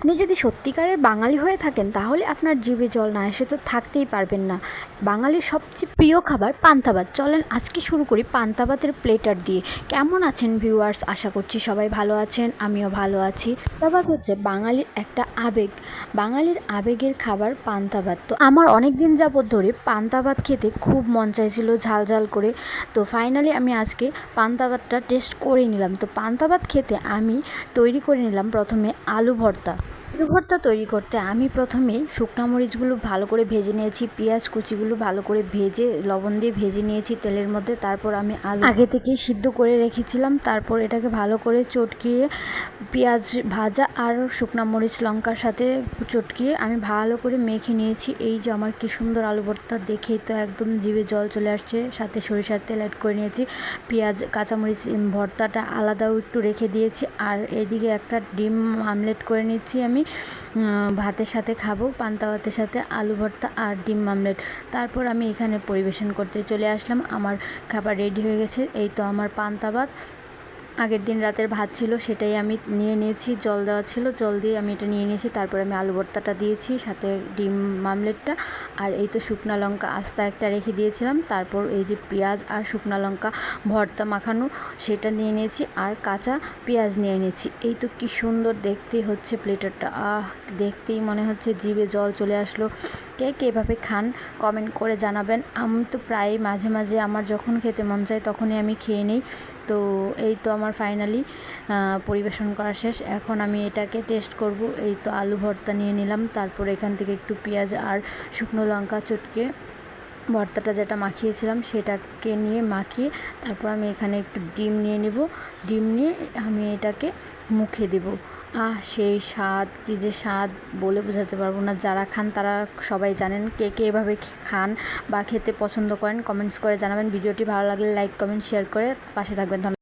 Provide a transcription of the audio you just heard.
আপনি যদি সত্যিকারের বাঙালি হয়ে থাকেন তাহলে আপনার জিভে জল না এসে তো থাকতেই পারবেন না। বাঙালির সবচেয়ে প্রিয় খাবার পান্তা ভাত। চলেন আজকে শুরু করি পান্তা ভাতের প্লেটার দিয়ে। কেমন আছেন ভিউয়ার্স? আশা করছি সবাই ভালো আছেন, আমিও ভালো আছি। পান্তা ভাত হচ্ছে বাঙালির একটা আবেগ। বাঙালির আবেগের খাবার পান্তা ভাত। তো আমার অনেক দিন যাবত ধরে পান্তা ভাত খেতে খুব মন চাইছিল ঝাল ঝাল করে। তো ফাইনালি আমি আজকে পান্তা ভাতটা টেস্ট করে নিলাম। তো পান্তা ভাত খেতে আমি তৈরি করে নিলাম প্রথমে আলু ভর্তা। আলু ভর্তা তৈরি করতে আমি প্রথমে শুকনো মরিচগুলো ভালো করে ভেজে নিয়েছি, পেঁয়াজ কুচিগুলো ভালো করে ভেজে লবণ দিয়ে ভেজে নিয়েছি তেলের মধ্যে। তারপর আমি আলু আগে থেকেই সিদ্ধ করে রেখেছিলাম। তারপর এটাকে ভালো করে চটকিয়ে পেঁয়াজ ভাজা আর শুকনো মরিচ লঙ্কার সাথে চটকিয়ে আমি ভালো করে মেখে নিয়েছি। এই যে আমার কি সুন্দর আলু ভর্তা, দেখেই তো একদম জিভে জল চলে আসছে। সাথে সরিষার তেল অ্যাড করে নিয়েছি, পেঁয়াজ কাঁচামরিচ ভর্তাটা আলাদাও একটু রেখে দিয়েছি। আর এদিকে একটা ডিম আমলেট করে নিচ্ছি আমি ভাতের সাথে খাবো, পান্তা ভাতের সাথে আলু ভর্তা আর ডিম আমলেট। তারপর আমি এখানে পরিবেশন করতে চলে আসলাম। আমার খাবার রেডি হয়ে গেছে। এই তো আমার পান্তা ভাত। আগের দিন রাতের ভাত ছিল, সেটাই আমি নিয়ে নিয়েছি, জল দেওয়া ছিল, জল দিয়ে আমি এটা নিয়ে নিয়েছি। তারপর আমি আলু ভর্তাটা দিয়েছি, সাথে ডিম মামলেটটা। আর এই তো শুকনো লঙ্কা আস্তা একটা রেখে দিয়েছিলাম। তারপর এই যে পেঁয়াজ আর শুকনো লঙ্কা ভর্তা মাখানো, সেটা নিয়ে নিয়েছি। আর কাঁচা পেঁয়াজ নিয়ে নিয়েছি। এই তো কি সুন্দর দেখতে হচ্ছে প্লেটারটা। দেখতেই মনে হচ্ছে জিভে জল চলে আসলো। কে কে এভাবে খান কমেন্ট করে জানাবেন। আমি তো প্রায় মাঝে মাঝে আমার যখন খেতে মন চায় তখনই আমি খেয়ে নিই। তো এই তো আমার ফাইনালি পরিবেশন করা শেষ। এখন আমি এটাকে টেস্ট করব। এই তো আলু ভর্তা নিয়ে নিলাম। তারপর এখান থেকে একটু পেঁয়াজ আর শুকনো লঙ্কা চটকে ভর্তাটা যেটা মাখিয়েছিলাম সেটাকে নিয়ে মাখিয়ে তারপর আমি এখানে একটু ডিম নিয়ে নেব। ডিম নিয়ে আমি এটাকে মুখে দেব। সেই স্বাদ, কী যে স্বাদ বলে বোঝাতে পারবো না। যারা খান তারা সবাই জানেন। কে কে এভাবে খান বা খেতে পছন্দ করেন কমেন্টস করে জানাবেন। ভিডিওটি ভালো লাগলে লাইক কমেন্ট শেয়ার করে পাশে থাকবেন। ধন্যবাদ।